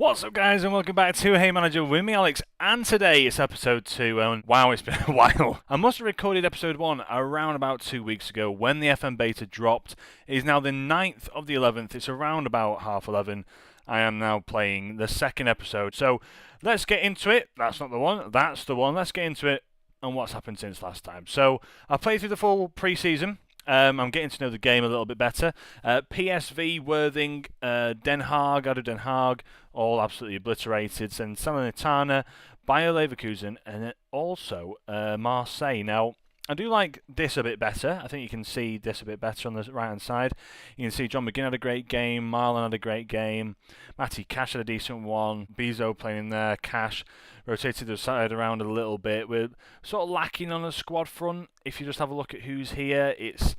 What's up, guys, and welcome back to Hey Manager with me, Alex, and today it's episode 2, and wow, it's been a while. I must have recorded episode 1 around about 2 weeks ago when the FM beta dropped. It is now the 9th of the 11th, it's around about half 11. I am now playing the second episode, so let's get into it. That's not the one, that's the one. Let's get into it and what's happened since last time. So, I played through the full pre-season. I'm getting to know the game a little bit better. PSV, Worthing, Den Haag, Ado Den Haag, all absolutely obliterated. And Salernitana, Bayer Leverkusen, and then also Marseille. Now, I do like this a bit better. I think you can see this a bit better on the right-hand side. You can see John McGinn had a great game, Marlon had a great game, Matty Cash had a decent one, Bezo playing in there, Cash rotated the side around a little bit. We're sort of lacking on the squad front. If you just have a look at who's here, it's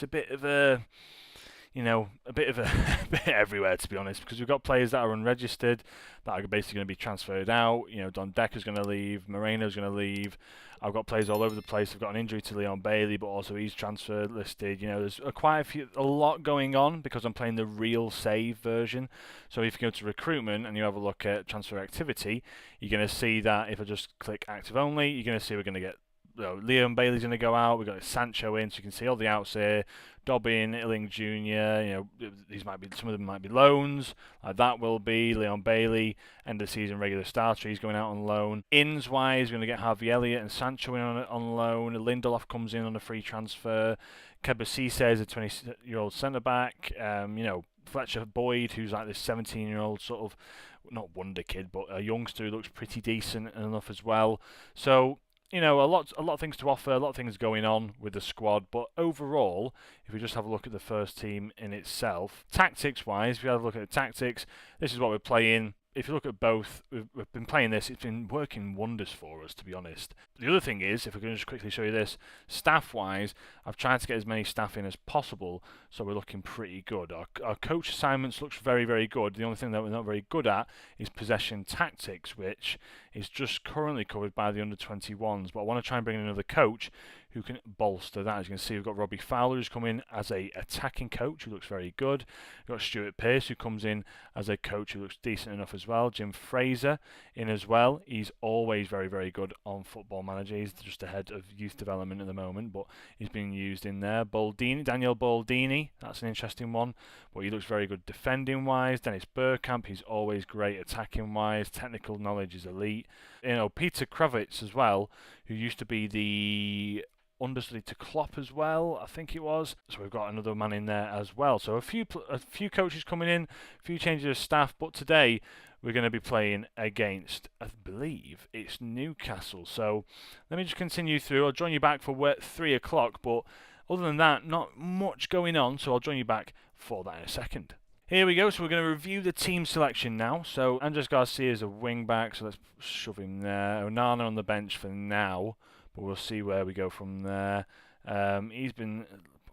a bit of a... a bit of a bit everywhere, to be honest, because we've got players that are unregistered that are basically going to be transferred out. Don Decker's going to leave, Moreno's going to leave. I've got players all over the place. I've got an injury to Leon Bailey, but also he's transfer listed. There's a lot going on because I'm playing the real save version. So if you go to recruitment and you have a look at transfer activity, you're going to see that if I just click active only, you're going to see we're going to get Leon Bailey's going to go out. We've got Sancho in, so you can see all the outs here. Dobbin, Illing Jr. These might be, some of them might be loans. That will be Leon Bailey, end of season regular starter. He's going out on loan. Ins wise, we're going to get Harvey Elliott and Sancho in on loan. Lindelof comes in on a free transfer. Keba Cisse is a 20-year-old centre back. Fletcher Boyd, who's like this 17-year-old sort of not wonder kid, but a youngster who looks pretty decent enough as well. So. A lot of things to offer, a lot of things going on with the squad, but overall, if we just have a look at the first team in itself, tactics-wise, if you have a look at the tactics, this is what we're playing. If you look at both, we've been playing this, it's been working wonders for us, to be honest. The other thing is, if we can just quickly show you this, staff-wise, I've tried to get as many staff in as possible, so we're looking pretty good. Our coach assignments looks very, very good. The only thing that we're not very good at is possession tactics, which is just currently covered by the under-21s, but I want to try and bring in another coach who can bolster that. As you can see, we've got Robbie Fowler who's come in as a attacking coach who looks very good. We've got Stuart Pearce who comes in as a coach who looks decent enough as well. Jim Fraser in as well. He's always very, very good on Football Manager. He's just ahead of youth development at the moment, but he's being used in there. Daniel Baldini, that's an interesting one, but he looks very good defending wise. Dennis Bergkamp, he's always great attacking wise. Technical knowledge is elite. Peter Kravitz as well, who used to be the understudy to Klopp as well, I think it was. So we've got another man in there as well. So a few coaches coming in, a few changes of staff, but today we're going to be playing against, I believe, it's Newcastle. So let me just continue through. I'll join you back for 3 o'clock, but other than that, not much going on, so I'll join you back for that in a second. Here we go, so we're going to review the team selection now. So Andres Garcia is a wing-back, so let's shove him there. Onana on the bench for now, but we'll see where we go from there. He's been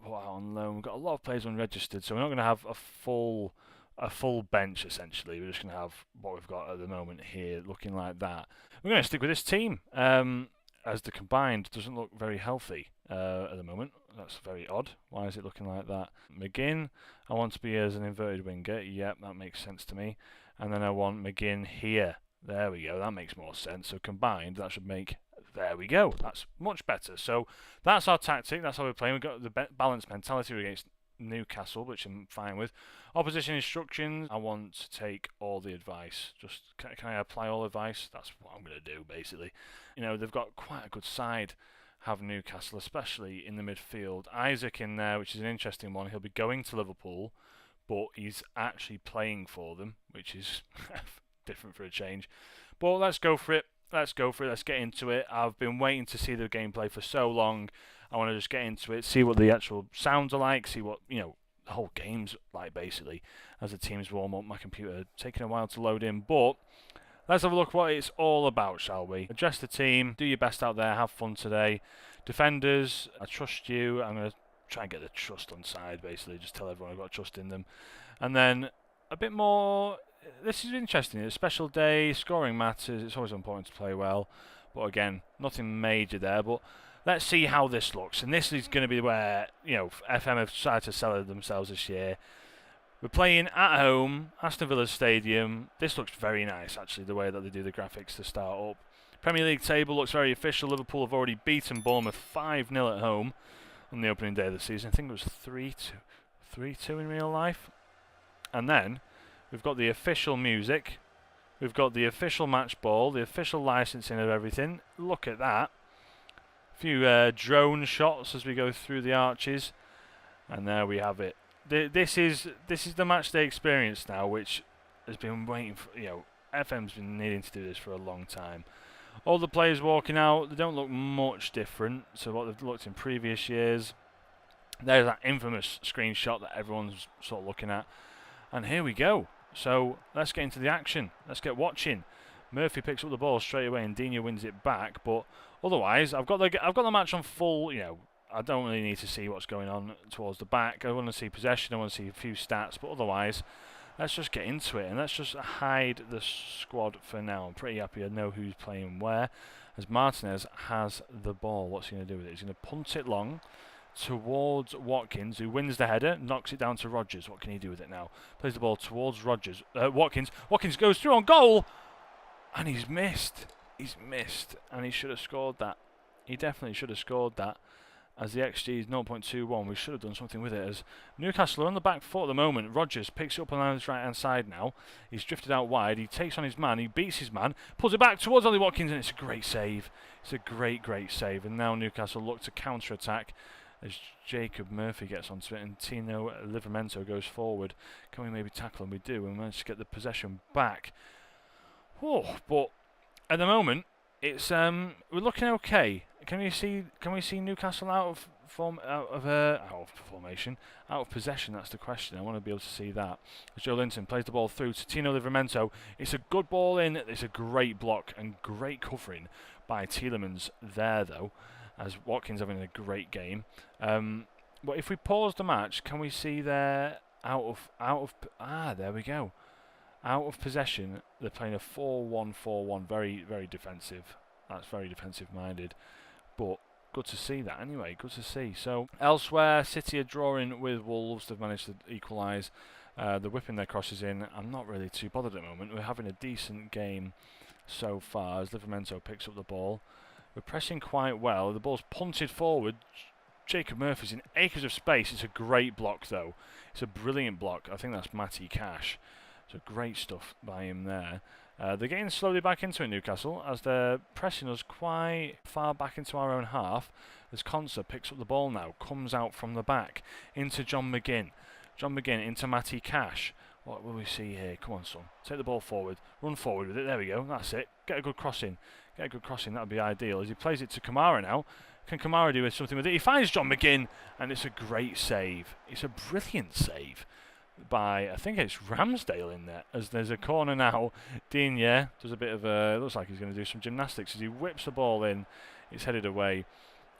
on loan. We've got a lot of players unregistered, so we're not going to have a full bench, essentially. We're just going to have what we've got at the moment here, looking like that. We're going to stick with this team, as the combined doesn't look very healthy at the moment. That's very odd. Why is it looking like that? McGinn, I want to be as an inverted winger. Yep, that makes sense to me. And then I want McGinn here. There we go. That makes more sense. So combined, that should make... There we go. That's much better. So that's our tactic. That's how we're playing. We've got the balanced mentality against Newcastle, which I'm fine with. Opposition instructions. I want to take all the advice. Just can I apply all advice? That's what I'm going to do, basically. They've got quite a good side. Have Newcastle, especially in the midfield. Isaac in there, which is an interesting one. He'll be going to Liverpool, but he's actually playing for them, which is different for a change. But let's go for it. Let's get into it. I've been waiting to see the gameplay for so long. I want to just get into it, see what the actual sounds are like, see what, the whole game's like, basically, as the teams warm up. My computer taking a while to load in, but let's have a look what it's all about, shall we? Address the team, do your best out there, have fun today. Defenders, I trust you. I'm going to try and get the trust on side, basically. Just tell everyone I've got trust in them. And then a bit more... This is interesting. It's a special day, scoring matters. It's always important to play well. But again, nothing major there. But let's see how this looks. And this is going to be where, FM have decided to sell themselves this year. We're playing at home, Aston Villa Stadium. This looks very nice, actually, the way that they do the graphics to start up. Premier League table looks very official. Liverpool have already beaten Bournemouth 5-0 at home on the opening day of the season. I think it was 3-2. 3-2 in real life. And then we've got the official music. We've got the official match ball, the official licensing of everything. Look at that. A few drone shots as we go through the arches. And there we have it. This is the match day experience now, which has been waiting for, FM's been needing to do this for a long time. All the players walking out, they don't look much different to what they've looked in previous years. There's that infamous screenshot that everyone's sort of looking at. And here we go. So let's get into the action. Let's get watching. Murphy picks up the ball straight away and Dina wins it back. But otherwise, I've got the match on full, I don't really need to see what's going on towards the back. I want to see possession, I want to see a few stats, but otherwise, let's just get into it and let's just hide the squad for now. I'm pretty happy I know who's playing where. As Martinez has the ball, what's he going to do with it? He's going to punt it long towards Watkins, who wins the header, knocks it down to Rodgers. What can he do with it now? Plays the ball towards Rodgers. Watkins. Watkins goes through on goal, and he's missed. He's missed, and he should have scored that. He definitely should have scored that. As the XG is 0.21, we should have done something with it. As Newcastle are on the back foot at the moment. Rodgers picks it up on his right-hand side now. He's drifted out wide. He takes on his man. He beats his man. Pulls it back towards Ollie Watkins, and it's a great save. It's a great, great save. And now Newcastle look to counter-attack as Jacob Murphy gets onto it and Tino Livramento goes forward. Can we maybe tackle him? We do. We manage to get the possession back. Oh, but at the moment, it's we're looking okay. Can we see Newcastle out of formation, out of possession? That's the question. I want to be able to see that. As Joe Linton plays the ball through to Tino Livramento. It's a good ball in. It's a great block and great covering by Tielemans there, though. As Watkins having a great game. But if we pause the match, can we see there there we go. Out of possession, they're playing a 4-1-4-1. Very, very defensive. That's very defensive minded. But good to see that anyway. Good to see. So elsewhere, City are drawing with Wolves. They've managed to equalise. They're whipping their crosses in. I'm not really too bothered at the moment. We're having a decent game so far as Livramento picks up the ball. We're pressing quite well. The ball's punted forward. Jacob Murphy's in acres of space. It's a great block, though. It's a brilliant block. I think that's Matty Cash. So great stuff by him there. They're getting slowly back into it, Newcastle, as they're pressing us quite far back into our own half. As Konsa picks up the ball now, comes out from the back into John McGinn. John McGinn into Matty Cash. What will we see here? Come on, son. Take the ball forward. Run forward with it. There we go. That's it. Get a good crossing. Get a good crossing. That would be ideal. As he plays it to Kamara now. Can Kamara do something with it? He finds John McGinn, and it's a great save. It's a brilliant save by, I think it's Ramsdale in there. As there's a corner now. Digne does a bit of it looks like he's going to do some gymnastics as he whips the ball in. It's headed away.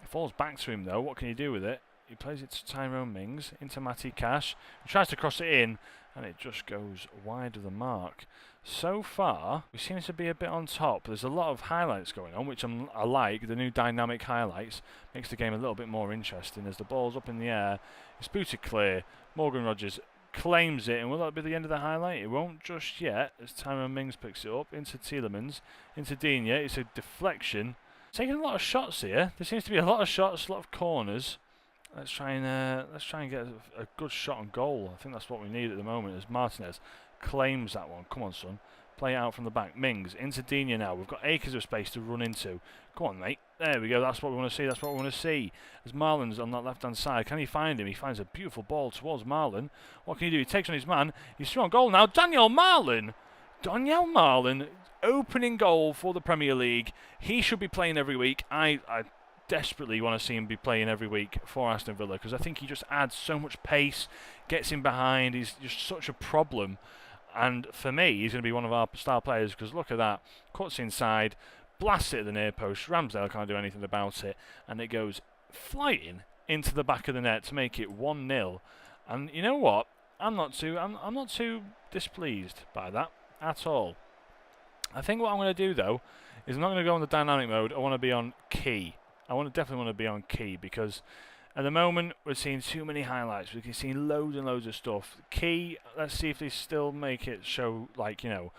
It falls back to him, though. What can he do with it? He plays it to Tyrone Mings into Matty Cash. He tries to cross it in, and it just goes wide of the mark. So far, we seem to be a bit on top. There's a lot of highlights going on, which I like. The new dynamic highlights makes the game a little bit more interesting. As the ball's up in the air, it's booted clear. Morgan Rogers claims it, and will that be the end of the highlight? It won't just yet, as Tyrone Mings picks it up into Tielemans, into Digne. It's a deflection. Taking a lot of shots here. There seems to be a lot of shots, a lot of corners. Let's try and get a good shot on goal. I think that's what we need at the moment. As Martinez claims that one. Come on, son. Play it out from the back. Mings into Digne now. We've got acres of space to run into. Come on, mate. There we go. That's what we want to see. That's what we want to see. As Marlon's on that left-hand side. Can he find him? He finds a beautiful ball towards Marlon. What can he do? He takes on his man. He's through on goal now. Daniel Marlon. Daniel Marlon. Opening goal for the Premier League. He should be playing every week. I desperately want to see him be playing every week for Aston Villa because I think he just adds so much pace, gets in behind. He's just such a problem. And for me, he's going to be one of our star players because look at that. Cuts inside, blasts it at the near post. Ramsdale can't do anything about it. And it goes flying into the back of the net to make it 1-0. And you know what? I'm not too displeased by that at all. I think what I'm going to do, though, is I'm not going to go on the dynamic mode. I want to be on key. I definitely want to be on key because At the moment, we're seeing too many highlights. We can see loads and loads of stuff. Key, let's see if they still make it show, like, you know,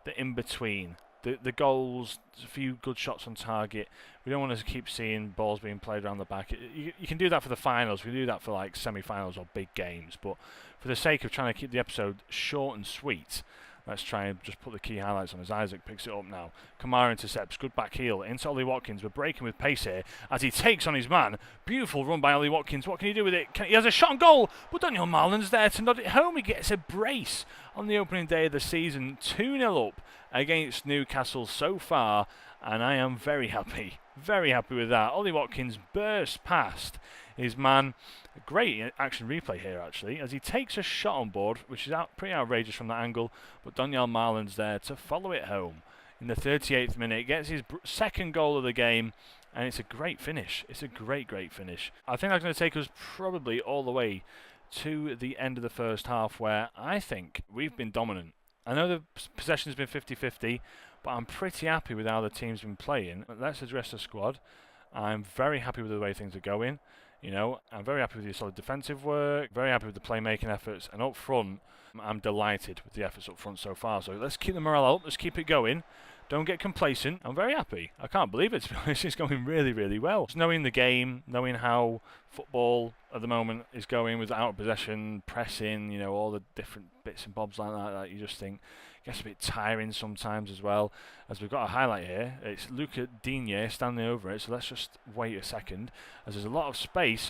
the in-between. The goals, a few good shots on target. We don't want to keep seeing balls being played around the back. You can do that for the finals. We do that for, like, semi-finals or big games. But for the sake of trying to keep the episode short and sweet, let's try and just put the key highlights on as Isaac picks it up now. Kamara intercepts, good back heel into Ollie Watkins. We're breaking with pace here as he takes on his man. Beautiful run by Ollie Watkins. What can he do with it? He has a shot on goal, but Daniel Marlin's there to nod it home. He gets a brace on the opening day of the season. 2-0 up against Newcastle so far, and I am very happy with that. Ollie Watkins bursts past his man. A great action replay here, actually, as he takes a shot on board, which is pretty outrageous from that angle, but Daniel Marlin's there to follow it home. In the 38th minute, gets his second goal of the game, and it's a great finish. It's a great finish. I think that's going to take us probably all the way to the end of the first half, where I think we've been dominant. I know the possession has been 50-50, but I'm pretty happy with how the team's been playing. Let's address the squad. I'm very happy with the way things are going. You know, I'm very happy with your solid defensive work, very happy with the playmaking efforts, and up front, I'm delighted with the efforts up front so far. So let's keep the morale up, let's keep it going. Don't get complacent. I'm very happy. I can't believe it, to be honest. It's going really well. Just knowing the game, knowing how football at the moment is going with out of possession, pressing, you know, all the different bits and bobs like that you just think gets a bit tiring sometimes as well. As we've got a highlight here, it's Luca Digne standing over it, so let's just wait a second, as there's a lot of space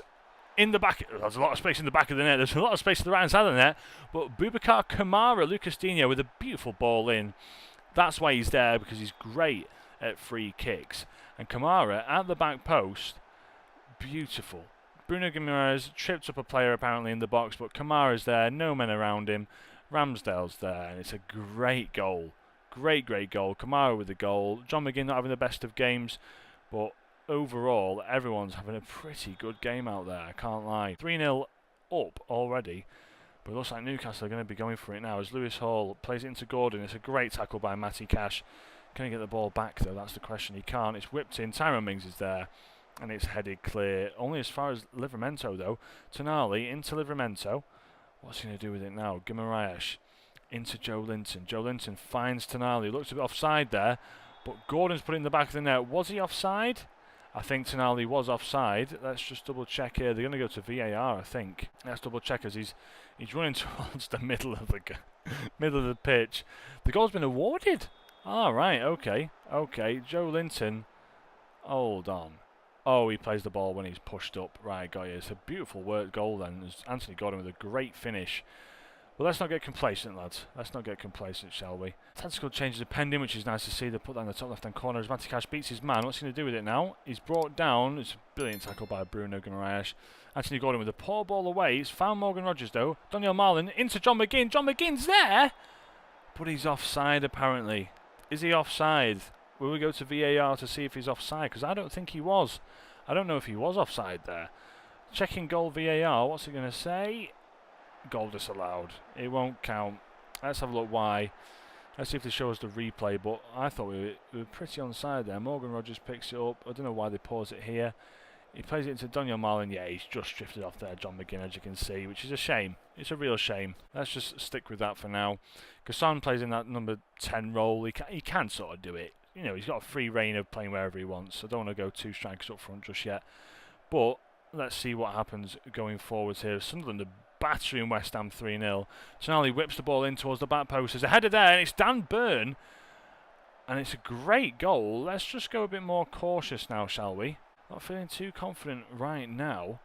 in the back. There's a lot of space in the back of the net. There's a lot of space to the right hand side of the net, but Boubacar Kamara, Lucas Digne with a beautiful ball in. That's why he's there, because he's great at free kicks. And Kamara at the back post, beautiful. Bruno Guimaraes tripped up a player apparently in the box, but Kamara's there, no men around him. Ramsdale's there, and it's a great goal. Great goal. Kamara with the goal. John McGinn not having the best of games, but overall, everyone's having a pretty good game out there, I can't lie. 3-0 up already, but it looks like Newcastle are going to be going for it now as Lewis Hall plays it into Gordon. It's a great tackle by Matty Cash. Can he get the ball back, though? That's the question. He can't. It's whipped in. Tyrone Mings is there, and it's headed clear. Only as far as Livramento, though. Tonali into Livramento. What's he going to do with it now? Guimaraes into Joe Linton. Joe Linton finds Tonali. Looks a bit offside there, but Gordon's put it in the back of the net. Was he offside? I think Tonali was offside. Let's just double check here. They're going to go to VAR, I think. Let's double check as he's running towards the middle of the pitch. The goal's been awarded. All right, okay. Joe Linton. Hold on. Oh, he plays the ball when he's pushed up. Right, got you. It's a beautiful work goal then. There's Anthony Gordon with a great finish. Well, let's not get complacent, lads. Let's not get complacent, shall we? Tactical changes are pending, which is nice to see. They put that in the top left-hand corner as Matty Cash beats his man. What's he going to do with it now? He's brought down. It's a brilliant tackle by Bruno Guimaraes. Anthony Gordon with a poor ball away. He's found Morgan Rogers, though. Daniel Marlin into John McGinn. John McGinn's there! But he's offside, apparently. Is he offside? Will we go to VAR to see if he's offside? Because I don't think he was. I don't know if he was offside there. Checking goal VAR. What's it going to say? Goal disallowed. It won't count. Let's have a look why. Let's see if they show us the replay, but I thought we were pretty onside there. Morgan Rogers picks it up. I don't know why they pause it here. He plays it into Daniel Marlin. Yeah, he's just drifted off there, John McGinn, as you can see, which is a shame. It's a real shame. Let's just stick with that for now. Gasson plays in that number 10 role. He can sort of do it. You know, he's got a free reign of playing wherever he wants. So I don't want to go two strikers up front just yet. But let's see what happens going forwards here. Sunderland are battering West Ham 3-0. Tonali whips the ball in towards the back post. There's a header there, and it's Dan Burn. And it's a great goal. Let's just go a bit more cautious now, shall we? Not feeling too confident right now.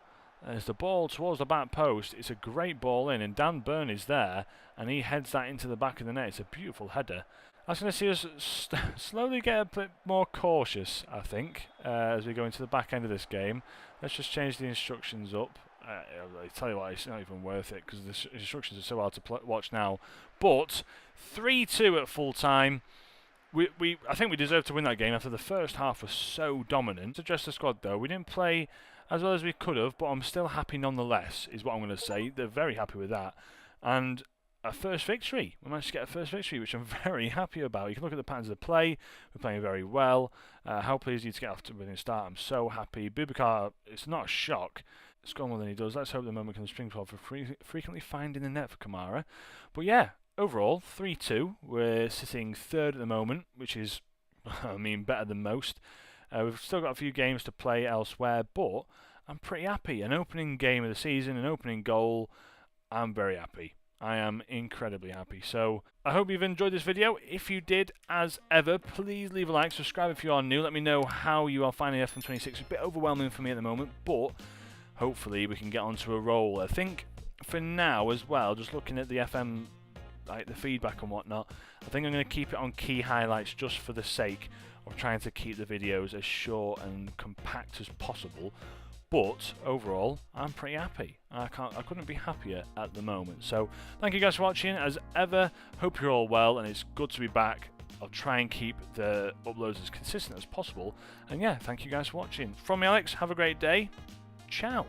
There's the ball towards the back post. It's a great ball in, and Dan Burn is there, and he heads that into the back of the net. It's a beautiful header. I was going to see us slowly get a bit more cautious, I think, as we go into the back end of this game. Let's just change the instructions up. I tell you what, it's not even worth it because the instructions are so hard to watch now. But 3-2 at full time. I think we deserved to win that game after the first half was so dominant. To address the squad though, we didn't play as well as we could have, but I'm still happy nonetheless, is what I'm going to say. They're very happy with that. And a first victory. We managed to get a first victory, which I'm very happy about. You can look at the patterns of play. We're playing very well. How pleased you to get off to a winning start. I'm so happy. Boubacar, it's not a shock score more than he does. Let's hope the moment can spring forward for frequently finding the net for Kamara. But yeah, overall, 3-2. We're sitting third at the moment, which is, I mean, better than most. We've still got a few games to play elsewhere, but I'm pretty happy. An opening game of the season, an opening goal, I'm very happy. I am incredibly happy. So I hope you've enjoyed this video. If you did, as ever, please leave a like, subscribe if you are new. Let me know how you are finding FM26. It's a bit overwhelming for me at the moment, but hopefully we can get onto a roll. I think for now as well, just looking at the FM, like the feedback and whatnot, I think I'm going to keep it on key highlights just for the sake of trying to keep the videos as short and compact as possible. But overall, I'm pretty happy. I couldn't be happier at the moment. So thank you guys for watching. As ever, hope you're all well, and it's good to be back. I'll try and keep the uploads as consistent as possible. And yeah, thank you guys for watching. From me, Alex, have a great day. Ciao.